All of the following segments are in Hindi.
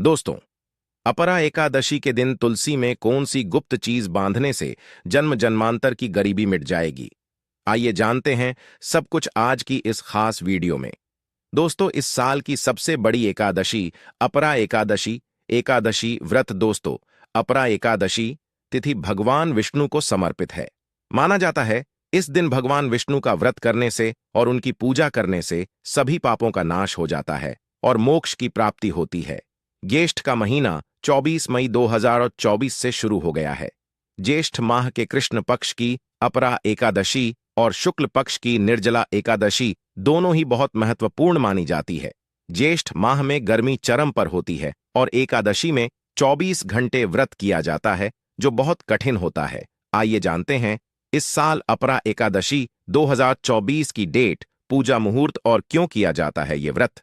दोस्तों, अपरा एकादशी के दिन तुलसी में कौन सी गुप्त चीज बांधने से जन्म जन्मांतर की गरीबी मिट जाएगी? आइए जानते हैं सब कुछ आज की इस खास वीडियो में। दोस्तों, इस साल की सबसे बड़ी एकादशी अपरा एकादशी एकादशी व्रत दोस्तों, अपरा एकादशी तिथि भगवान विष्णु को समर्पित है। माना जाता है इस दिन भगवान विष्णु का व्रत करने से और उनकी पूजा करने से सभी पापों का नाश हो जाता है और मोक्ष की प्राप्ति होती है। ज्येष्ठ का महीना 24 मई 2024 से शुरू हो गया है। ज्येष्ठ माह के कृष्ण पक्ष की अपरा एकादशी और शुक्ल पक्ष की निर्जला एकादशी दोनों ही बहुत महत्वपूर्ण मानी जाती है। ज्येष्ठ माह में गर्मी चरम पर होती है और एकादशी में 24 घंटे व्रत किया जाता है, जो बहुत कठिन होता है। आइए जानते हैं इस साल अपरा एकादशी 2024 की डेट, पूजा मुहूर्त और क्यों किया जाता है ये व्रत।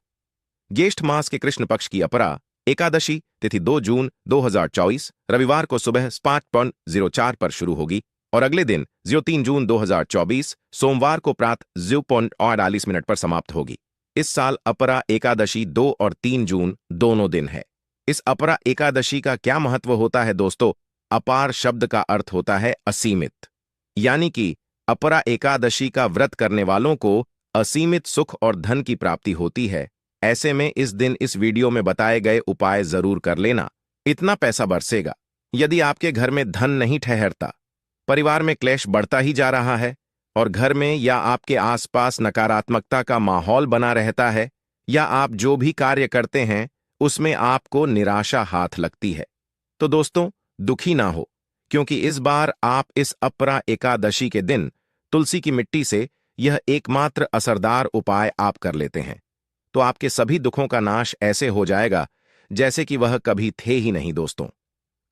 ज्येष्ठ मास के कृष्ण पक्ष की अपरा एकादशी तिथि 2 जून 2024 रविवार को सुबह 5:04 पर शुरू होगी और अगले दिन 3 जून 2024 सोमवार को प्रातः 0:48 पर समाप्त होगी। इस साल अपरा एकादशी 2 और 3 जून दोनों दिन है। इस अपरा एकादशी का क्या महत्व होता है दोस्तों? अपार शब्द का अर्थ होता है असीमित, यानी कि अपरा एकादशी का व्रत करने वालों को असीमित सुख और धन की प्राप्ति होती है। ऐसे में इस दिन इस वीडियो में बताए गए उपाय जरूर कर लेना, इतना पैसा बरसेगा। यदि आपके घर में धन नहीं ठहरता, परिवार में क्लेश बढ़ता ही जा रहा है और घर में या आपके आसपास नकारात्मकता का माहौल बना रहता है, या आप जो भी कार्य करते हैं उसमें आपको निराशा हाथ लगती है, तो दोस्तों दुखी ना हो, क्योंकि इस बार आप इस अपरा एकादशी के दिन तुलसी की मिट्टी से यह एकमात्र असरदार उपाय आप कर लेते हैं, तो आपके सभी दुखों का नाश ऐसे हो जाएगा जैसे कि वह कभी थे ही नहीं। दोस्तों,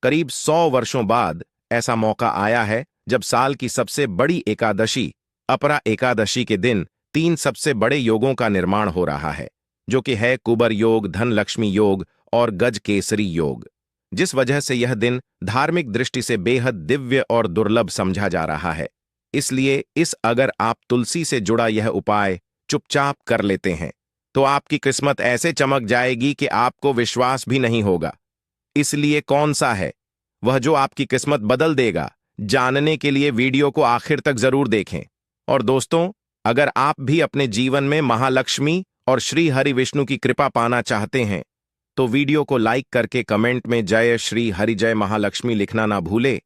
करीब 100 वर्षों बाद ऐसा मौका आया है जब साल की सबसे बड़ी एकादशी अपरा एकादशी के दिन 3 सबसे बड़े योगों का निर्माण हो रहा है, जो कि है कुबर योग, धन लक्ष्मी योग और गज केसरी योग, जिस वजह से यह दिन धार्मिक दृष्टि से बेहद दिव्य और दुर्लभ समझा जा रहा है। इसलिए अगर आप तुलसी से जुड़ा यह उपाय चुपचाप कर लेते हैं तो आपकी किस्मत ऐसे चमक जाएगी कि आपको विश्वास भी नहीं होगा। इसलिए कौन सा है वह जो आपकी किस्मत बदल देगा, जानने के लिए वीडियो को आखिर तक जरूर देखें। और दोस्तों, अगर आप भी अपने जीवन में महालक्ष्मी और श्री हरि विष्णु की कृपा पाना चाहते हैं तो वीडियो को लाइक करके कमेंट में जय श्री हरि जय महालक्ष्मी लिखना ना भूले।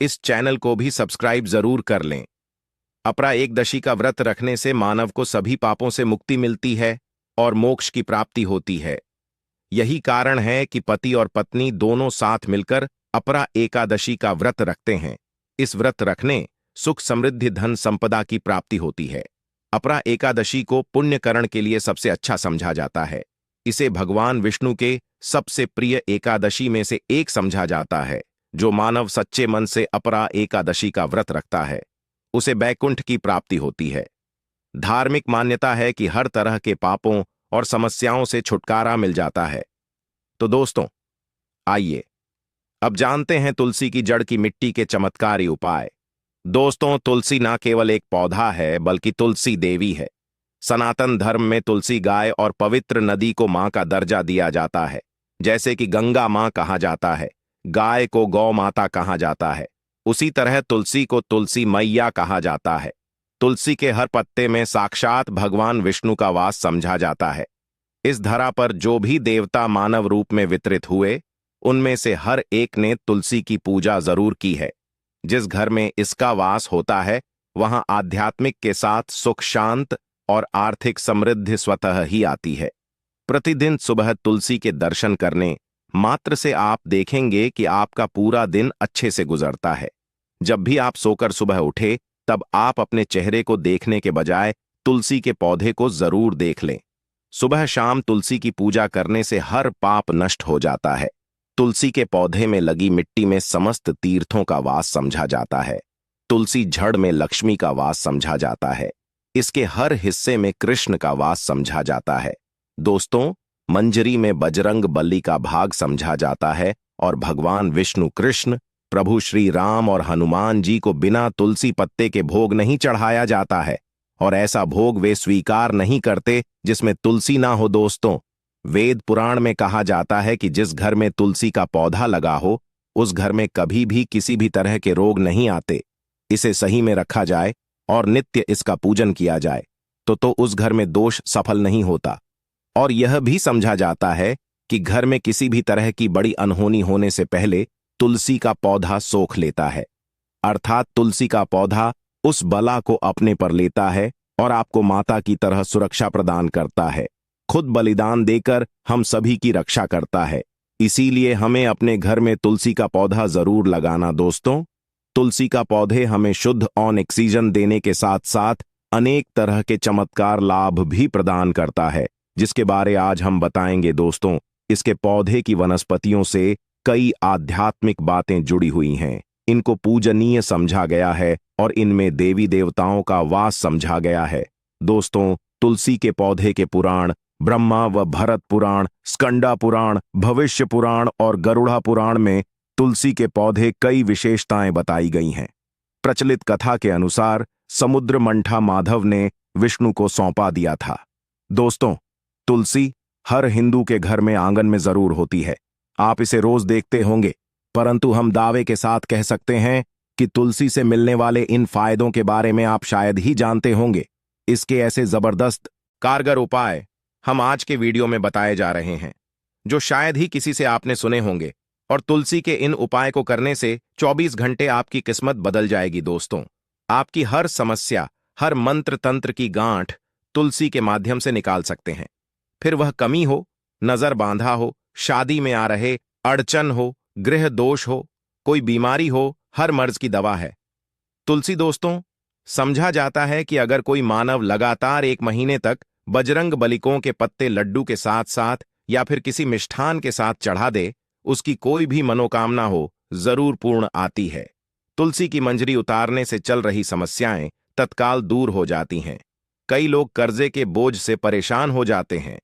इस चैनल को भी सब्सक्राइब जरूर कर लें। अपरा एकादशी का व्रत रखने से मानव को सभी पापों से मुक्ति मिलती है और मोक्ष की प्राप्ति होती है। यही कारण है कि पति और पत्नी दोनों साथ मिलकर अपरा एकादशी का व्रत रखते हैं। इस व्रत रखने सुख, समृद्धि, धन संपदा की प्राप्ति होती है। अपरा एकादशी को पुण्यकरण के लिए सबसे अच्छा समझा जाता है। इसे भगवान विष्णु के सबसे प्रिय एकादशी में से एक समझा जाता है। जो मानव सच्चे मन से अपरा एकादशी का व्रत रखता है उसे बैकुंठ की प्राप्ति होती है। धार्मिक मान्यता है कि हर तरह के पापों और समस्याओं से छुटकारा मिल जाता है। तो दोस्तों, आइए अब जानते हैं तुलसी की जड़ की मिट्टी के चमत्कारी उपाय। दोस्तों, तुलसी ना केवल एक पौधा है बल्कि तुलसी देवी है। सनातन धर्म में तुलसी गाय और पवित्र नदी को मां का दर्जा दिया जाता है। जैसे कि गंगा मां कहा जाता है, गाय को गौ माता कहा जाता है, उसी तरह तुलसी को तुलसी मैया कहा जाता है। तुलसी के हर पत्ते में साक्षात भगवान विष्णु का वास समझा जाता है। इस धरा पर जो भी देवता मानव रूप में वितरित हुए, उनमें से हर एक ने तुलसी की पूजा जरूर की है। जिस घर में इसका वास होता है वहां आध्यात्मिक के साथ सुख, शांत और आर्थिक समृद्धि स्वतः ही आती है। प्रतिदिन सुबह तुलसी के दर्शन करने मात्र से आप देखेंगे कि आपका पूरा दिन अच्छे से गुजरता है। जब भी आप सोकर सुबह उठे तब आप अपने चेहरे को देखने के बजाय तुलसी के पौधे को जरूर देख लें। सुबह शाम तुलसी की पूजा करने से हर पाप नष्ट हो जाता है। तुलसी के पौधे में लगी मिट्टी में समस्त तीर्थों का वास समझा जाता है। तुलसी जड़ में लक्ष्मी का वास समझा जाता है। इसके हर हिस्से में कृष्ण का वास समझा जाता है। दोस्तों, मंजरी में बजरंग बली का भाग समझा जाता है और भगवान विष्णु, कृष्ण, प्रभु श्री राम और हनुमान जी को बिना तुलसी पत्ते के भोग नहीं चढ़ाया जाता है और ऐसा भोग वे स्वीकार नहीं करते जिसमें तुलसी ना हो। दोस्तों, वेद पुराण में कहा जाता है कि जिस घर में तुलसी का पौधा लगा हो उस घर में कभी भी किसी भी तरह के रोग नहीं आते। इसे सही में रखा जाए और नित्य इसका पूजन किया जाए तो उस घर में दोष सफल नहीं होता। और यह भी समझा जाता है कि घर में किसी भी तरह की बड़ी अनहोनी होने से पहले तुलसी का पौधा सोख लेता है, अर्थात तुलसी का पौधा उस बला को अपने पर लेता है और आपको माता की तरह सुरक्षा प्रदान करता है। खुद बलिदान देकर हम सभी की रक्षा करता है। इसीलिए हमें अपने घर में तुलसी का पौधा जरूर लगाना दोस्तों। तुलसी का पौधे हमें शुद्ध ऑक्सीजन देने के साथ साथ अनेक तरह के चमत्कार लाभ भी प्रदान करता है, जिसके बारे आज हम बताएंगे दोस्तों। इसके पौधे की वनस्पतियों से कई आध्यात्मिक बातें जुड़ी हुई हैं। इनको पूजनीय समझा गया है और इनमें देवी देवताओं का वास समझा गया है। दोस्तों, तुलसी के पौधे के पुराण ब्रह्मा व भरत पुराण, स्कंदा पुराण, भविष्य पुराण और गरुड़ा पुराण में तुलसी के पौधे कई विशेषताएं बताई गई हैं। प्रचलित कथा के अनुसार समुद्र मंठा माधव ने विष्णु को सौंपा दिया था। दोस्तों, तुलसी हर हिंदू के घर में आंगन में जरूर होती है। आप इसे रोज देखते होंगे, परंतु हम दावे के साथ कह सकते हैं कि तुलसी से मिलने वाले इन फायदों के बारे में आप शायद ही जानते होंगे। इसके ऐसे जबरदस्त कारगर उपाय हम आज के वीडियो में बताए जा रहे हैं, जो शायद ही किसी से आपने सुने होंगे। और तुलसी के इन उपाय को करने से 24 घंटे आपकी किस्मत बदल जाएगी दोस्तों। आपकी हर समस्या, हर मंत्र तंत्र की गांठ तुलसी के माध्यम से निकाल सकते हैं। फिर वह कमी हो, नजर बांधा हो, शादी में आ रहे अड़चन हो, गृह दोष हो, कोई बीमारी हो, हर मर्ज की दवा है तुलसी दोस्तों। समझा जाता है कि अगर कोई मानव लगातार 1 महीने तक बजरंग बलिकों के पत्ते लड्डू के साथ साथ या फिर किसी मिष्ठान के साथ चढ़ा दे, उसकी कोई भी मनोकामना हो जरूर पूर्ण आती है। तुलसी की मंजरी उतारने से चल रही समस्याएं तत्काल दूर हो जाती हैं। कई लोग कर्जे के बोझ से परेशान हो जाते हैं।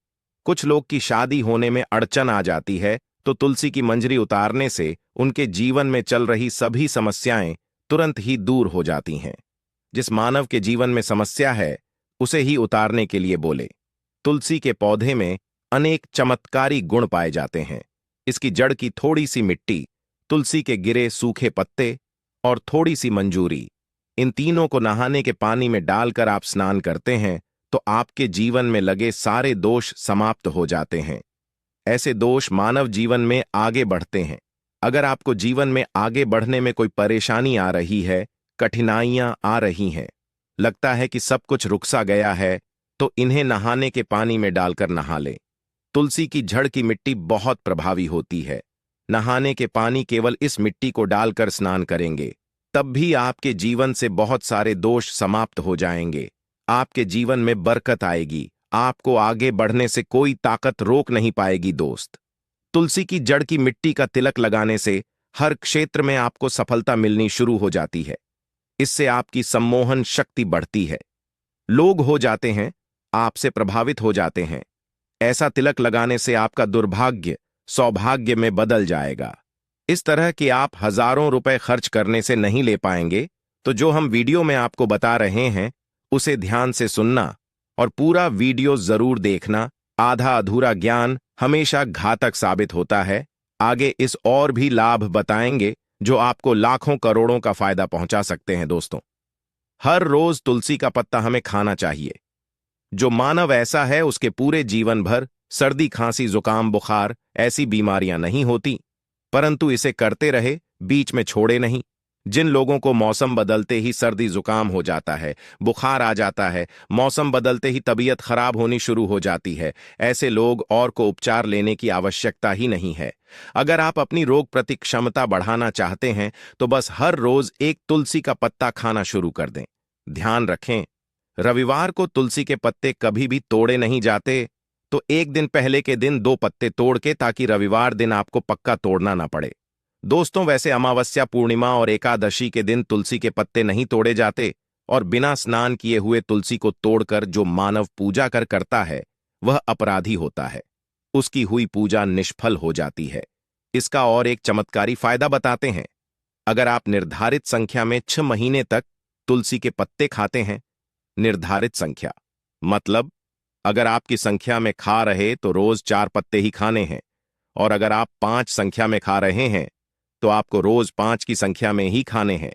कुछ लोग की शादी होने में अड़चन आ जाती है, तो तुलसी की मंजरी उतारने से उनके जीवन में चल रही सभी समस्याएं तुरंत ही दूर हो जाती हैं। जिस मानव के जीवन में समस्या है उसे ही उतारने के लिए बोले। तुलसी के पौधे में अनेक चमत्कारी गुण पाए जाते हैं। इसकी जड़ की थोड़ी सी मिट्टी, तुलसी के गिरे सूखे पत्ते और थोड़ी सी मंजूरी, इन तीनों को नहाने के पानी में डालकर आप स्नान करते हैं तो आपके जीवन में लगे सारे दोष समाप्त हो जाते हैं। ऐसे दोष मानव जीवन में आगे बढ़ते हैं। अगर आपको जीवन में आगे बढ़ने में कोई परेशानी आ रही है, कठिनाइयां आ रही हैं, लगता है कि सब कुछ रुक सा गया है, तो इन्हें नहाने के पानी में डालकर नहा लें। तुलसी की जड़ की मिट्टी बहुत प्रभावी होती है। नहाने के पानी केवल इस मिट्टी को डालकर स्नान करेंगे, तब भी आपके जीवन से बहुत सारे दोष समाप्त हो जाएंगे। आपके जीवन में बरकत आएगी। आपको आगे बढ़ने से कोई ताकत रोक नहीं पाएगी दोस्त। तुलसी की जड़ की मिट्टी का तिलक लगाने से हर क्षेत्र में आपको सफलता मिलनी शुरू हो जाती है। इससे आपकी सम्मोहन शक्ति बढ़ती है। लोग हो जाते हैं, आपसे प्रभावित हो जाते हैं। ऐसा तिलक लगाने से आपका दुर्भाग्य सौभाग्य में बदल जाएगा। इस तरह कि आप हजारों रुपए खर्च करने से नहीं ले पाएंगे, तो जो हम वीडियो में आपको बता रहे हैं उसे ध्यान से सुनना और पूरा वीडियो जरूर देखना। आधा अधूरा ज्ञान हमेशा घातक साबित होता है। आगे इस और भी लाभ बताएंगे जो आपको लाखों करोड़ों का फायदा पहुंचा सकते हैं दोस्तों। हर रोज तुलसी का पत्ता हमें खाना चाहिए। जो मानव ऐसा है उसके पूरे जीवन भर सर्दी, खांसी, जुकाम, बुखार ऐसी बीमारियां नहीं होती, परंतु इसे करते रहे, बीच में छोड़े नहीं। जिन लोगों को मौसम बदलते ही सर्दी जुकाम हो जाता है, बुखार आ जाता है, मौसम बदलते ही तबीयत खराब होनी शुरू हो जाती है, ऐसे लोग और को उपचार लेने की आवश्यकता ही नहीं है। अगर आप अपनी रोग प्रति क्षमता बढ़ाना चाहते हैं तो बस हर रोज एक तुलसी का पत्ता खाना शुरू कर दें। ध्यान रखें, रविवार को तुलसी के पत्ते कभी भी तोड़े नहीं जाते, तो एक दिन पहले के दिन 2 पत्ते तोड़ के, ताकि रविवार दिन आपको पक्का तोड़ना ना पड़े। दोस्तों, वैसे अमावस्या, पूर्णिमा और एकादशी के दिन तुलसी के पत्ते नहीं तोड़े जाते, और बिना स्नान किए हुए तुलसी को तोड़कर जो मानव पूजा करता है वह अपराधी होता है। उसकी हुई पूजा निष्फल हो जाती है। इसका और एक चमत्कारी फायदा बताते हैं। अगर आप निर्धारित संख्या में 6 महीने तक तुलसी के पत्ते खाते हैं, निर्धारित संख्या मतलब अगर आपकी संख्या में खा रहे तो रोज 4 पत्ते ही खाने हैं, और अगर आप 5 संख्या में खा रहे हैं तो आपको रोज 5 की संख्या में ही खाने हैं।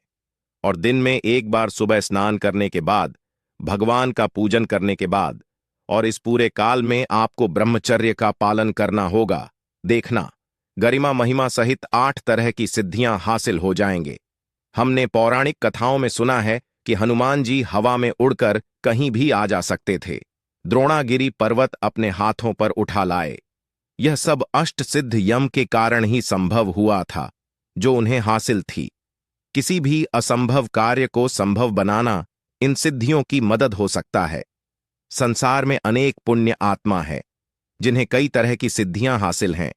और दिन में एक बार सुबह स्नान करने के बाद, भगवान का पूजन करने के बाद, और इस पूरे काल में आपको ब्रह्मचर्य का पालन करना होगा। देखना, गरिमा महिमा सहित 8 तरह की सिद्धियां हासिल हो जाएंगे। हमने पौराणिक कथाओं में सुना है कि हनुमान जी हवा में उड़कर कहीं भी आ जा सकते थे। द्रोणागिरी पर्वत अपने हाथों पर उठा लाए। यह सब अष्ट सिद्ध यम के कारण ही संभव हुआ था, जो उन्हें हासिल थी। किसी भी असंभव कार्य को संभव बनाना इन सिद्धियों की मदद हो सकता है। संसार में अनेक पुण्य आत्मा है जिन्हें कई तरह की सिद्धियां हासिल हैं।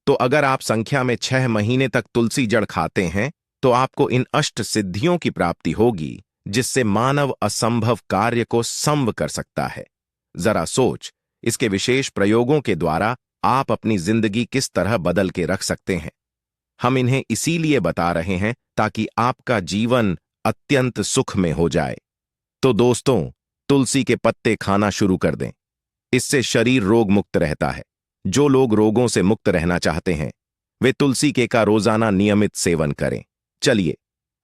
तो अगर आप संख्या में 6 महीने तक तुलसी जड़ खाते हैं तो आपको इन अष्ट सिद्धियों की प्राप्ति होगी, जिससे मानव असंभव कार्य को संभव कर सकता है। जरा सोच, इसके विशेष प्रयोगों के द्वारा आप अपनी जिंदगी किस तरह बदल के रख सकते हैं। हम इन्हें इसीलिए बता रहे हैं ताकि आपका जीवन अत्यंत सुख में हो जाए। तो दोस्तों, तुलसी के पत्ते खाना शुरू कर दें। इससे शरीर रोग मुक्त रहता है। जो लोग रोगों से मुक्त रहना चाहते हैं वे तुलसी के का रोजाना नियमित सेवन करें। चलिए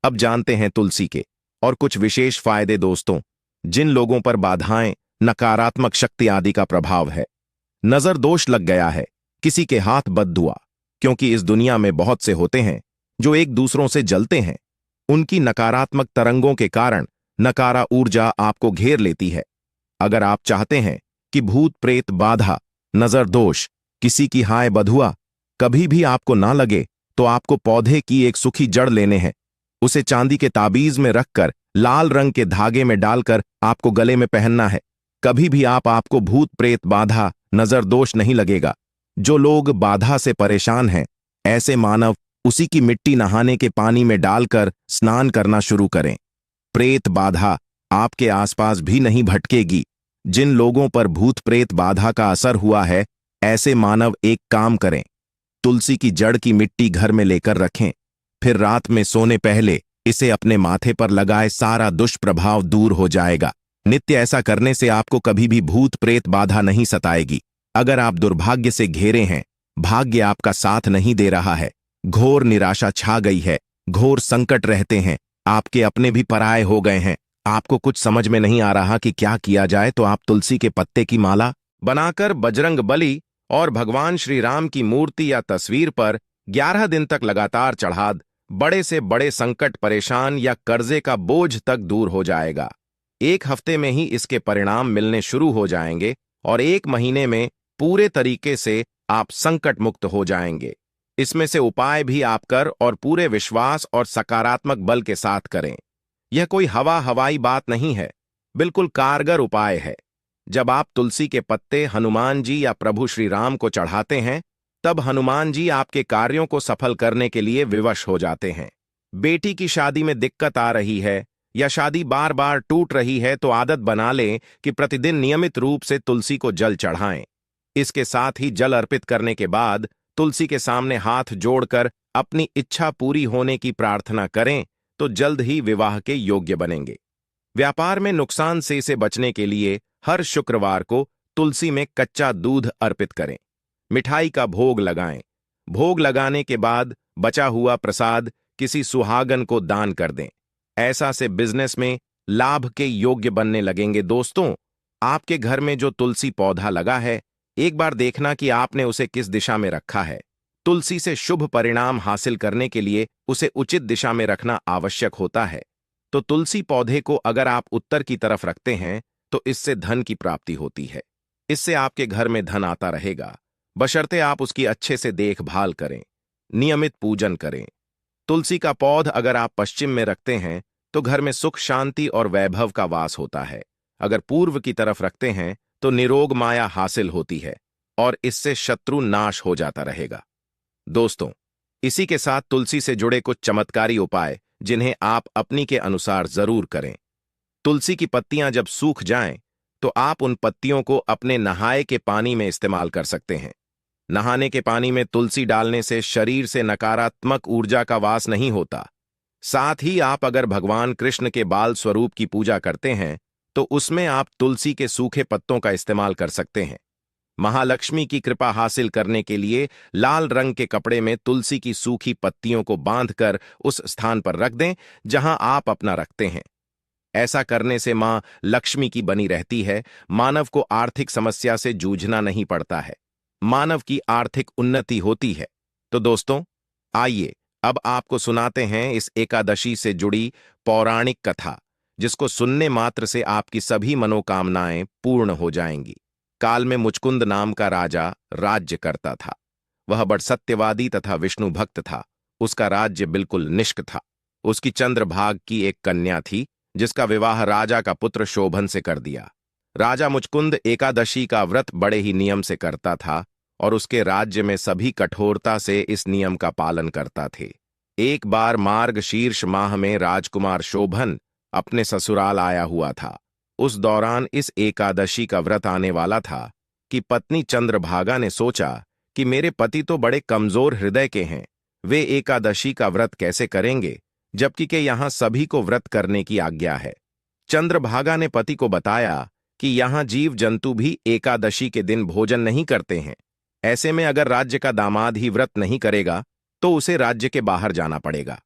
अब जानते हैं तुलसी के और कुछ विशेष फायदे। दोस्तों, जिन लोगों पर बाधाएं, नकारात्मक शक्ति आदि का प्रभाव है, नजर दोष लग गया है, किसी के हाथ बद्दुआ, क्योंकि इस दुनिया में बहुत से होते हैं जो एक दूसरों से जलते हैं। उनकी नकारात्मक तरंगों के कारण नकारा ऊर्जा आपको घेर लेती है। अगर आप चाहते हैं कि भूत प्रेत बाधा, नजर दोष, किसी की हाय बधुआ कभी भी आपको ना लगे, तो आपको पौधे की एक सूखी जड़ लेने हैं। उसे चांदी के ताबीज में रखकर लाल रंग के धागे में डालकर आपको गले में पहनना है। कभी भी आपको भूत प्रेत बाधा, नजर दोष नहीं लगेगा। जो लोग बाधा से परेशान हैं, ऐसे मानव उसी की मिट्टी नहाने के पानी में डालकर स्नान करना शुरू करें। प्रेत बाधा आपके आसपास भी नहीं भटकेगी। जिन लोगों पर भूत प्रेत बाधा का असर हुआ है, ऐसे मानव एक काम करें, तुलसी की जड़ की मिट्टी घर में लेकर रखें। फिर रात में सोने पहले इसे अपने माथे पर लगाए, सारा दुष्प्रभाव दूर हो जाएगा। नित्य ऐसा करने से आपको कभी भी भूत प्रेत बाधा नहीं सताएगी। अगर आप दुर्भाग्य से घेरे हैं, भाग्य आपका साथ नहीं दे रहा है, घोर निराशा छा गई है, घोर संकट रहते हैं, आपके अपने भी पराये हो गए हैं, आपको कुछ समझ में नहीं आ रहा कि क्या किया जाए, तो आप तुलसी के पत्ते की माला बनाकर बजरंग बली और भगवान श्री राम की मूर्ति या तस्वीर पर 11 दिन तक लगातार चढ़ा दें। बड़े से बड़े संकट, परेशान या कर्जे का बोझ तक दूर हो जाएगा। 1 हफ्ते में ही इसके परिणाम मिलने शुरू हो जाएंगे और 1 महीने में पूरे तरीके से आप संकट मुक्त हो जाएंगे। इसमें से उपाय भी आप कर और पूरे विश्वास और सकारात्मक बल के साथ करें। यह कोई हवाई बात नहीं है, बिल्कुल कारगर उपाय है। जब आप तुलसी के पत्ते हनुमान जी या प्रभु श्री राम को चढ़ाते हैं, तब हनुमान जी आपके कार्यों को सफल करने के लिए विवश हो जाते हैं। बेटी की शादी में दिक्कत आ रही है या शादी बार बार टूट रही है, तो आदत बना लें कि प्रतिदिन नियमित रूप से तुलसी को जल चढ़ाएं। इसके साथ ही जल अर्पित करने के बाद तुलसी के सामने हाथ जोड़कर अपनी इच्छा पूरी होने की प्रार्थना करें, तो जल्द ही विवाह के योग्य बनेंगे। व्यापार में नुकसान से इसे बचने के लिए हर शुक्रवार को तुलसी में कच्चा दूध अर्पित करें। मिठाई का भोग लगाएं। भोग लगाने के बाद बचा हुआ प्रसाद किसी सुहागन को दान कर दें। ऐसा से बिजनेस में लाभ के योग्य बनने लगेंगे। दोस्तों, आपके घर में जो तुलसी पौधा लगा है, एक बार देखना कि आपने उसे किस दिशा में रखा है। तुलसी से शुभ परिणाम हासिल करने के लिए उसे उचित दिशा में रखना आवश्यक होता है। तो तुलसी पौधे को अगर आप उत्तर की तरफ रखते हैं, तो इससे धन की प्राप्ति होती है। इससे आपके घर में धन आता रहेगा, बशर्ते आप उसकी अच्छे से देखभाल करें, नियमित पूजन करें। तुलसी का पौध अगर आप पश्चिम में रखते हैं, तो घर में सुख, शांति और वैभव का वास होता है। अगर पूर्व की तरफ रखते हैं, तो निरोग माया हासिल होती है और इससे शत्रु नाश हो जाता रहेगा। दोस्तों, इसी के साथ तुलसी से जुड़े कुछ चमत्कारी उपाय जिन्हें आप अपनी के अनुसार जरूर करें। तुलसी की पत्तियां जब सूख जाएं, तो आप उन पत्तियों को अपने नहाए के पानी में इस्तेमाल कर सकते हैं। नहाने के पानी में तुलसी डालने से शरीर से नकारात्मक ऊर्जा का वास नहीं होता। साथ ही आप अगर भगवान कृष्ण के बाल स्वरूप की पूजा करते हैं, तो उसमें आप तुलसी के सूखे पत्तों का इस्तेमाल कर सकते हैं। महालक्ष्मी की कृपा हासिल करने के लिए लाल रंग के कपड़े में तुलसी की सूखी पत्तियों को बांधकर उस स्थान पर रख दें जहां आप अपना रखते हैं। ऐसा करने से मां लक्ष्मी की बनी रहती है, मानव को आर्थिक समस्या से जूझना नहीं पड़ता है, मानव की आर्थिक उन्नति होती है। तो दोस्तों, आइए अब आपको सुनाते हैं इस एकादशी से जुड़ी पौराणिक कथा, जिसको सुनने मात्र से आपकी सभी मनोकामनाएं पूर्ण हो जाएंगी। काल में मुचकुंद नाम का राजा राज्य करता था। वह बड़ सत्यवादी तथा विष्णु भक्त था। उसका राज्य बिल्कुल निष्क था। उसकी चंद्रभाग की एक कन्या थी, जिसका विवाह राजा का पुत्र शोभन से कर दिया। राजा मुचकुंद एकादशी का व्रत बड़े ही नियम से करता था और उसके राज्य में सभी कठोरता से इस नियम का पालन करता थे। एक बार मार्गशीर्ष माह में राजकुमार शोभन अपने ससुराल आया हुआ था। उस दौरान इस एकादशी का व्रत आने वाला था कि पत्नी चंद्रभागा ने सोचा कि मेरे पति तो बड़े कमजोर हृदय के हैं, वे एकादशी का व्रत कैसे करेंगे, जबकि के यहां सभी को व्रत करने की आज्ञा है। चंद्रभागा ने पति को बताया कि यहां जीव जंतु भी एकादशी के दिन भोजन नहीं करते हैं। ऐसे में अगर राज्य का दामाद ही व्रत नहीं करेगा तो उसे राज्य के बाहर जाना पड़ेगा।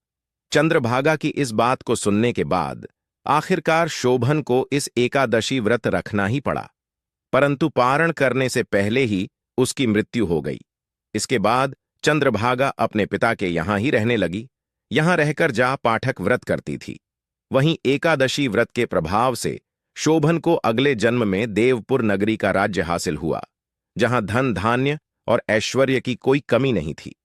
चंद्रभागा की इस बात को सुनने के बाद आखिरकार शोभन को इस एकादशी व्रत रखना ही पड़ा, परंतु पारण करने से पहले ही उसकी मृत्यु हो गई। इसके बाद चंद्रभागा अपने पिता के यहां ही रहने लगी। यहां रहकर जा पाठक व्रत करती थी। वहीं एकादशी व्रत के प्रभाव से शोभन को अगले जन्म में देवपुर नगरी का राज्य हासिल हुआ, जहां धन धान्य और ऐश्वर्य की कोई कमी नहीं थी।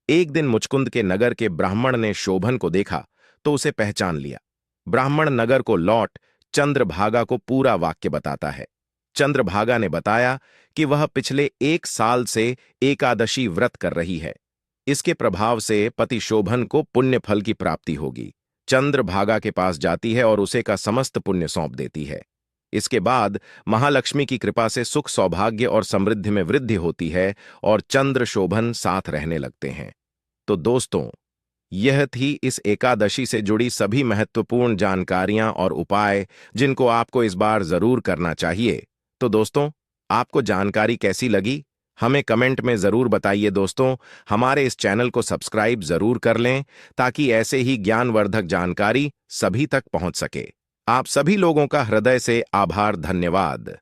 एक दिन मुचकुंद के नगर के ब्राह्मण ने शोभन को देखा तो उसे पहचान लिया। ब्राह्मण नगर को लौट चंद्रभागा को पूरा वाक्य बताता है। चंद्रभागा ने बताया कि वह पिछले 1 साल से एकादशी व्रत कर रही है। इसके प्रभाव से पति शोभन को पुण्य फल की प्राप्ति होगी। चंद्रभागा के पास जाती है और उसे का समस्त पुण्य सौंप देती है। इसके बाद महालक्ष्मी की कृपा से सुख सौभाग्य और समृद्धि में वृद्धि होती है और चंद्र शोभन साथ रहने लगते हैं। तो दोस्तों, यह थी इस एकादशी से जुड़ी सभी महत्वपूर्ण जानकारियां और उपाय, जिनको आपको इस बार जरूर करना चाहिए। तो दोस्तों, आपको जानकारी कैसी लगी हमें कमेंट में जरूर बताइए। दोस्तों, हमारे इस चैनल को सब्सक्राइब जरूर कर लें ताकि ऐसे ही ज्ञानवर्धक जानकारी सभी तक पहुंच सके। आप सभी लोगों का हृदय से आभार, धन्यवाद।